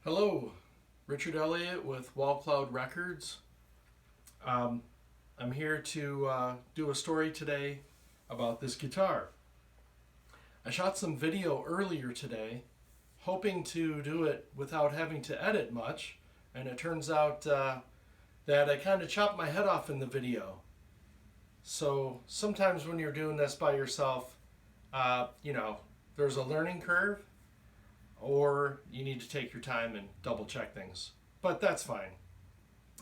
Hello, Richard Elliott with Wall Cloud Records. I'm here to do a story today about this guitar. I shot some video earlier today, hoping to do it without having to edit much, and it turns out that I kind of chopped my head off in the video. So sometimes when you're doing this by yourself, there's a learning curve, or you need to take your time and double check things. But that's fine.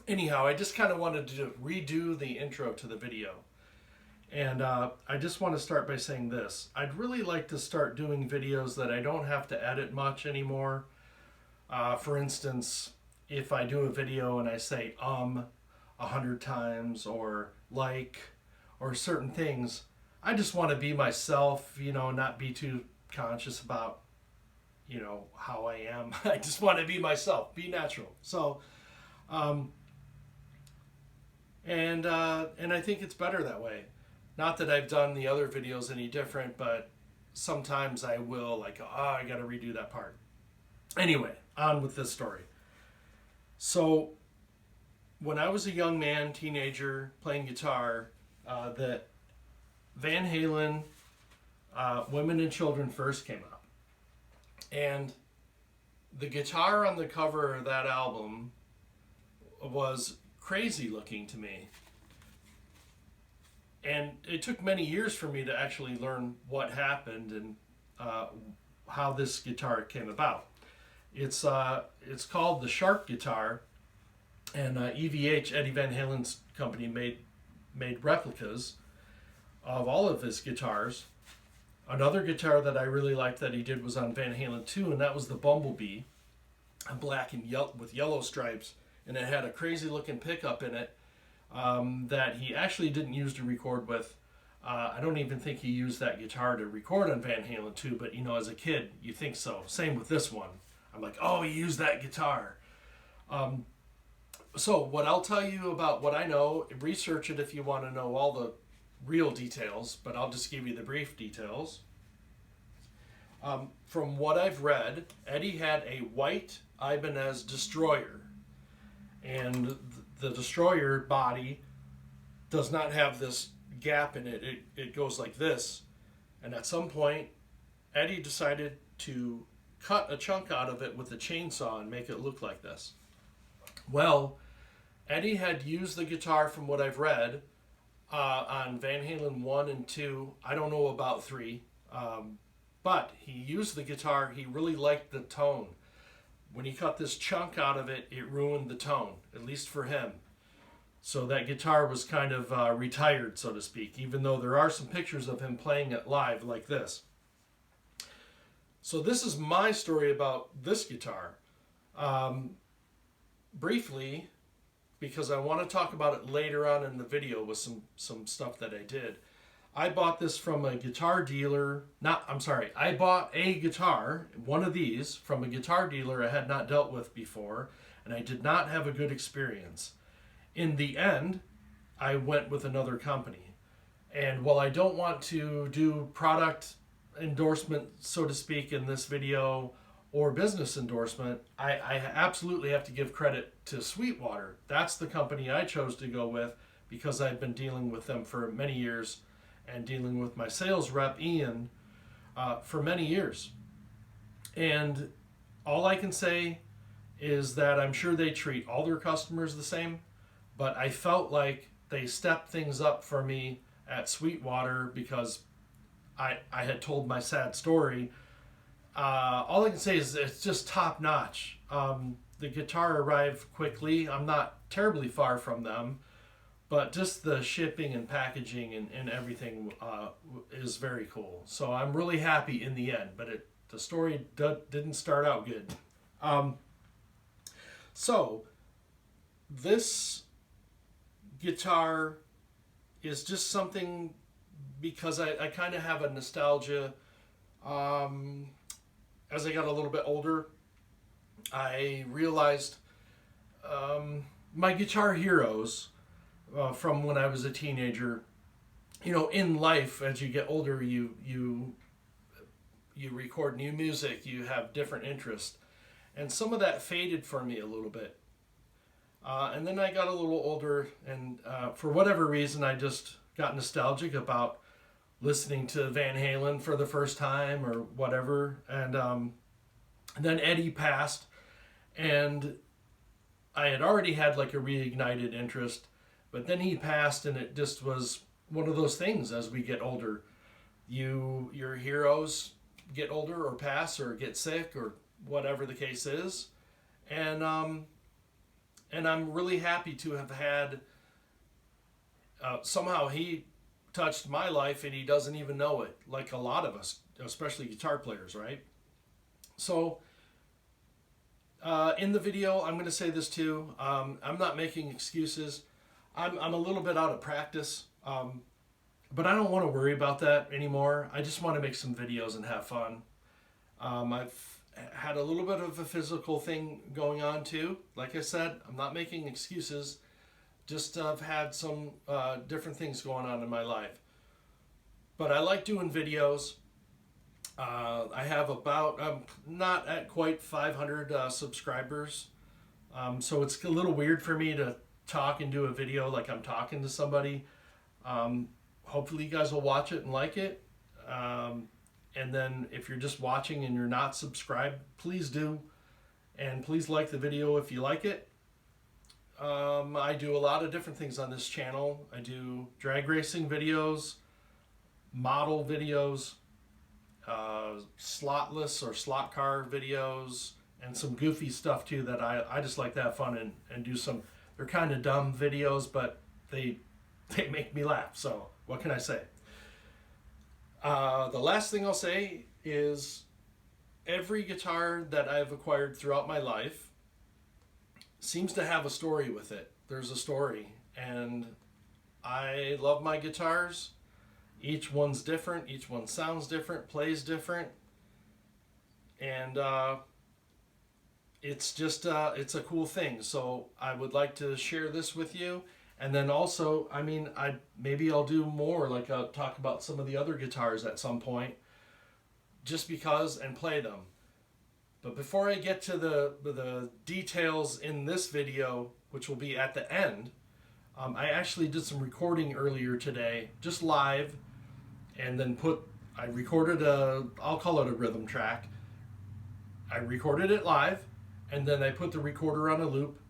Anyhow, I just kind of wanted to redo the intro to the video. And I just want to start by saying this. I'd really like to start doing videos that I don't have to edit much anymore. For instance, if I do a video and I say 100 times or like or certain things, I just want to be myself, not be too conscious about how I am. I just want to be myself, be natural. So, and I think it's better that way. Not that I've done the other videos any different, but sometimes I will I got to redo that part. Anyway, on with this story. So, when I was a young man, teenager, playing guitar, the Van Halen Women and Children first came out. And the guitar on the cover of that album was crazy looking to me. And it took many years for me to actually learn what happened and how this guitar came about. It's called the Shark guitar, and EVH, Eddie Van Halen's company, made replicas of all of his guitars. Another guitar that I really liked that he did was on Van Halen 2, and that was the Bumblebee, black and with yellow stripes, and it had a crazy looking pickup in it that he actually didn't use to record with. I don't even think he used that guitar to record on Van Halen 2, but as a kid, you think so. Same with this one. I'm like, oh, he used that guitar. So what I'll tell you about what I know, research it if you want to know all the real details, but I'll just give you the brief details. From what I've read, Eddie had a white Ibanez Destroyer, and the Destroyer body does not have this gap in it. It goes like this, and at some point, Eddie decided to cut a chunk out of it with a chainsaw and make it look like this. Well, Eddie had used the guitar, from what I've read, on Van Halen 1 and 2. I don't know about 3. But he used the guitar. He really liked the tone. When he cut this chunk out of it, it ruined the tone, at least for him. So that guitar was kind of retired, so to speak, even though there are some pictures of him playing it live like this. So this is my story about this guitar. Briefly, because I want to talk about it later on in the video with some stuff that I did. I bought this from a guitar dealer. I bought a guitar, one of these, from a guitar dealer I had not dealt with before, and I did not have a good experience. In the end, I went with another company. And while I don't want to do product endorsement, so to speak, in this video, or business endorsement, I absolutely have to give credit to Sweetwater. That's the company I chose to go with because I've been dealing with them for many years and dealing with my sales rep, Ian, for many years. And all I can say is that I'm sure they treat all their customers the same, but I felt like they stepped things up for me at Sweetwater because I had told my sad story. All I can say is it's just top notch. The guitar arrived quickly. I'm not terribly far from them, but just the shipping and packaging and everything is very cool. So I'm really happy in the end, but the story didn't start out good. So this guitar is just something because I kind of have a nostalgia. As I got a little bit older, I realized my guitar heroes from when I was a teenager. In life, as you get older, you record new music, you have different interests. and some of that faded for me a little bit. And then I got a little older, and for whatever reason, I just got nostalgic about listening to Van Halen for the first time or whatever. And then Eddie passed, and I had already had like a reignited interest, but then he passed, and it just was one of those things. As we get older, your heroes get older or pass or get sick or whatever the case is, and I'm really happy to have had. Somehow he touched my life, and he doesn't even know it, like a lot of us, especially guitar players, right? So in the video, I'm going to say this too. I'm not making excuses. I'm a little bit out of practice, but I don't want to worry about that anymore. I just want to make some videos and have fun. I've had a little bit of a physical thing going on too. Like I said, I'm not making excuses. Just I've had some different things going on in my life. But I like doing videos. I have about, I'm not at quite 500 subscribers. So it's a little weird for me to talk and do a video like I'm talking to somebody. Hopefully you guys will watch it and like it. And then if you're just watching and you're not subscribed, please do. And please like the video if you like it. I do a lot of different things on this channel. I do drag racing videos, model videos, slotless or slot car videos, and some goofy stuff too that I just like to have fun and do some. They're kind of dumb videos, but they make me laugh. So what can I say? The last thing I'll say is every guitar that I've acquired throughout my life seems to have a story with it. There's a story, and I love my guitars. Each one's different. Each one sounds different, plays different, and it's just it's a cool thing. So I would like to share this with you. And then also, I mean, maybe I'll do more, like I'll talk about some of the other guitars at some point, just because, and play them. But before I get to the details in this video, which will be at the end, I actually did some recording earlier today, just live, and then I recorded I'll call it a rhythm track. I recorded it live, and then I put the recorder on a loop,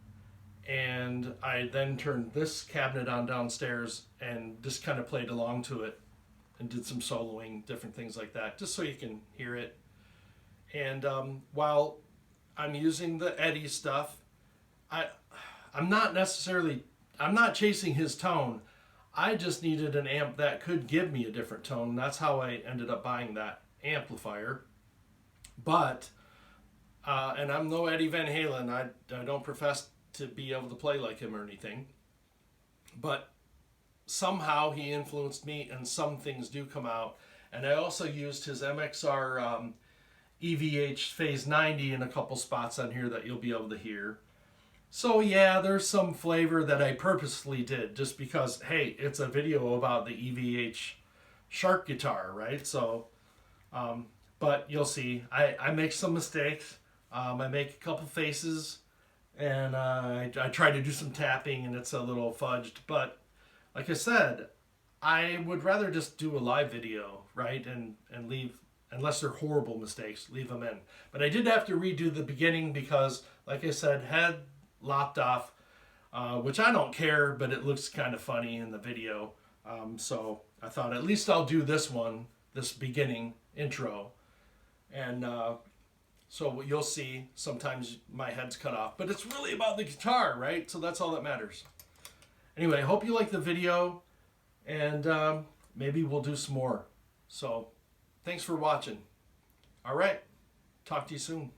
and I then turned this cabinet on downstairs and just kind of played along to it and did some soloing, different things like that, just so you can hear it. And while I'm using the Eddie stuff, I'm not chasing his tone. I just needed an amp that could give me a different tone. That's how I ended up buying that amplifier. But, and I'm no Eddie Van Halen. I don't profess to be able to play like him or anything. But somehow he influenced me, and some things do come out. And I also used his MXR EVH Phase 90 in a couple spots on here that you'll be able to hear. So yeah, there's some flavor that I purposely did just because, hey, it's a video about the EVH Shark guitar, right? So, but you'll see, I make some mistakes. I make a couple faces, and I try to do some tapping, and it's a little fudged. But like I said, I would rather just do a live video, right? And leave, unless they're horrible mistakes, leave them in. But I did have to redo the beginning because, like I said, head lopped off, which I don't care, but it looks kind of funny in the video. So I thought at least I'll do this one, this beginning intro. And so you'll see sometimes my head's cut off, but it's really about the guitar, right? So that's all that matters. Anyway, I hope you like the video, and maybe we'll do some more. So thanks for watching. All right, talk to you soon.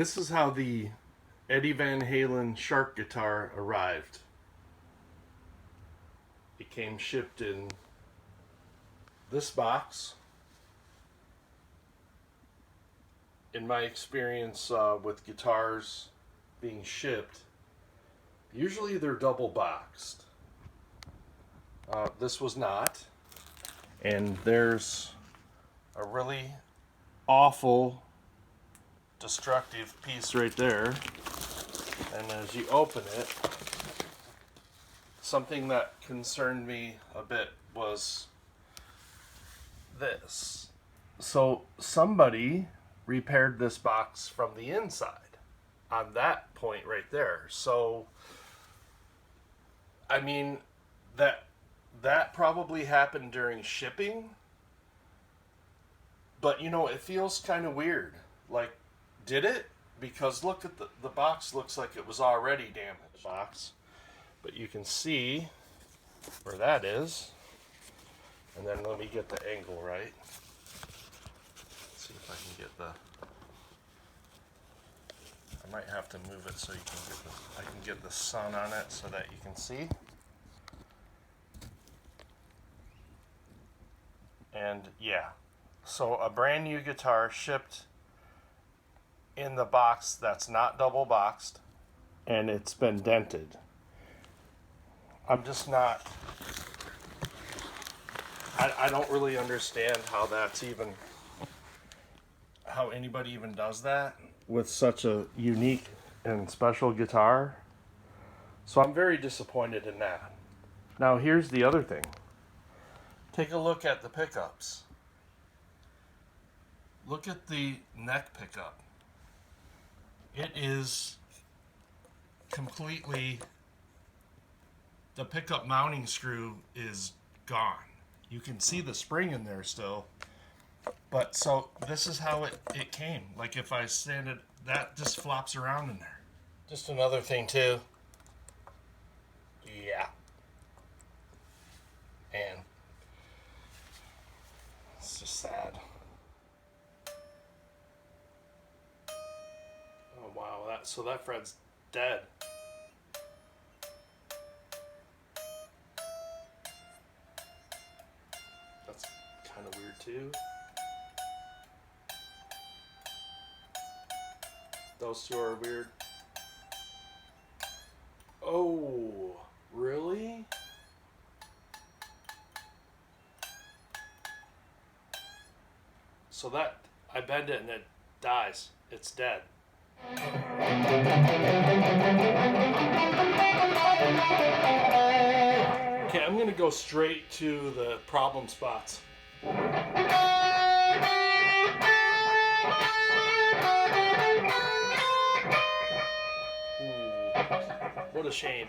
This is how the Eddie Van Halen Shark guitar arrived. It came shipped in this box. In my experience with guitars being shipped, usually they're double boxed. This was not. And there's a really awful, destructive piece right there. And as you open it, something that concerned me a bit was this. So somebody repaired this box from the inside on that point right there. So I mean, that probably happened during shipping, but you know, it feels kind of weird. Like, did it? Because look at the box, looks like it was already damaged. Box, but you can see where that is. And then let me get the angle right. Let's see if I can get the. I might have to move it so you can get the. I can get the sun on it so that you can see. And yeah, so a brand new guitar shipped in the box that's not double boxed, and it's been dented. I'm just not. I don't really understand how that's even, how anybody even does that with such a unique and special guitar. So I'm very disappointed in that. Now here's the other thing. Take a look at the pickups. Look at the neck pickup. It is completely, the pickup mounting screw is gone. You can see the spring in there still, but so this is how it came. Like if I stand it, that just flops around in there. Just another thing too. Yeah. And it's just sad. Oh wow, that fret's dead. That's kind of weird too. Those two are weird. Oh, really? So that, I bend it and it dies. It's dead. Okay, I'm gonna go straight to the problem spots. Ooh, what a shame.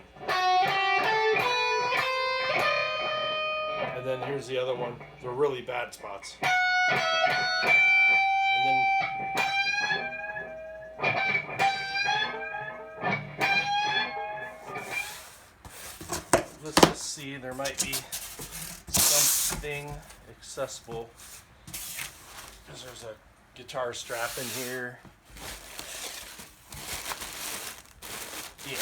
And then here's the other one, the really bad spots. And then let's just see, there might be something accessible, because there's a guitar strap in here. Yeah.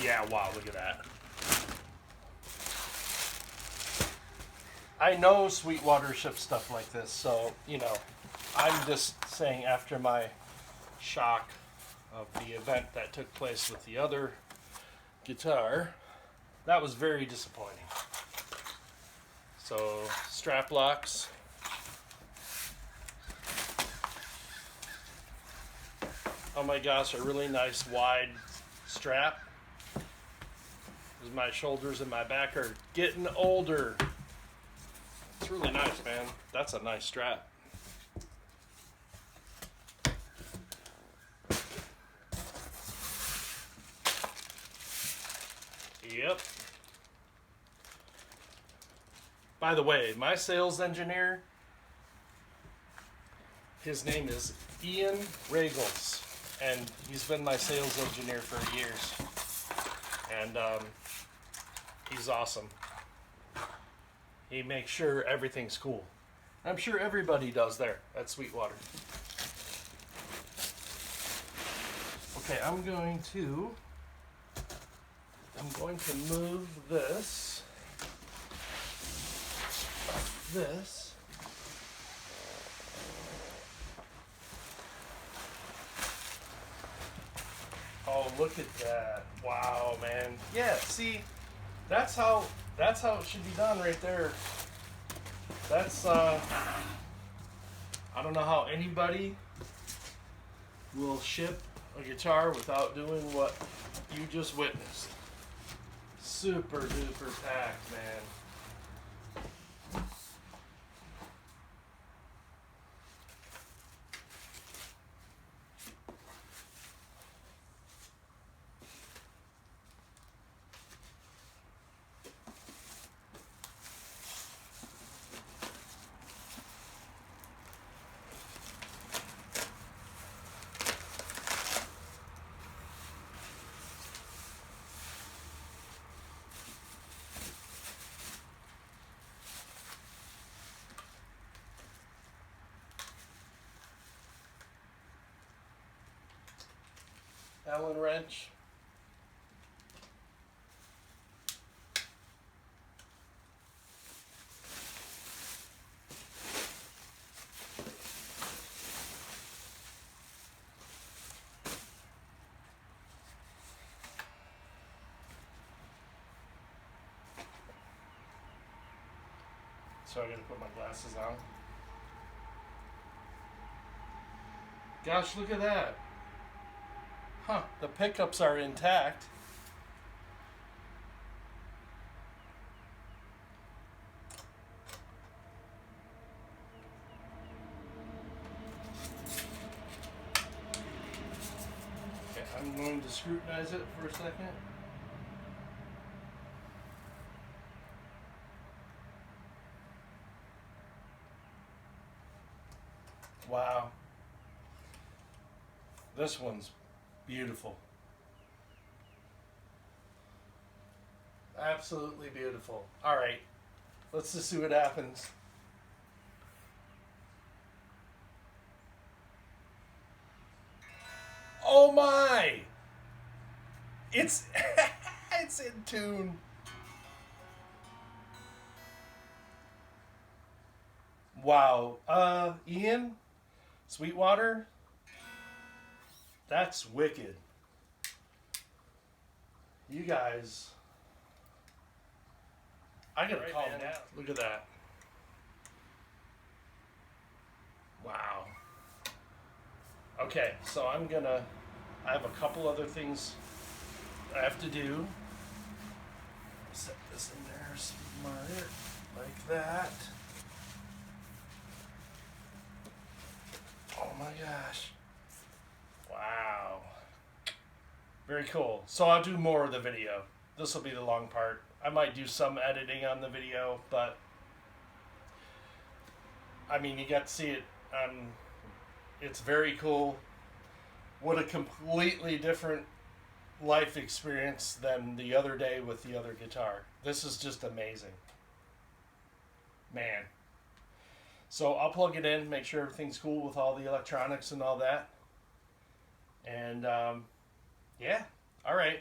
Yeah, wow, look at that. I know Sweetwater ships stuff like this, so, you know, I'm just saying after my shock of the event that took place with the other guitar, that was very disappointing. So, strap locks. Oh my gosh, a really nice wide strap. Because my shoulders and my back are getting older. It's really nice, man. That's a nice strap. Yep. By the way, my sales engineer, his name is Ian Regals, and he's been my sales engineer for years. And he's awesome. He makes sure everything's cool. I'm sure everybody does there at Sweetwater. Okay, I'm going to move this. Oh, look at that. Wow, man. Yeah, see, that's how it should be done right there. That's I don't know how anybody will ship a guitar without doing what you just witnessed. Super duper packed, man. Allen wrench. So I gotta put my glasses on. Gosh, look at that. Huh, the pickups are intact. Okay, I'm going to scrutinize it for a second. Wow. This one's beautiful. Absolutely beautiful. All right, let's just see what happens. Oh my! It's it's in tune. Wow. Ian, Sweetwater, that's wicked. You guys, I gotta calm down. Look at that. Wow. Okay, so I have a couple other things I have to do. Set this in there smart, like that. Oh my gosh. Wow. Very cool. So I'll do more of the video. This will be the long part. I might do some editing on the video, but I mean, you got to see it. It's very cool. What a completely different life experience than the other day with the other guitar. This is just amazing. Man. So I'll plug it in, make sure everything's cool with all the electronics and all that. And yeah, all right.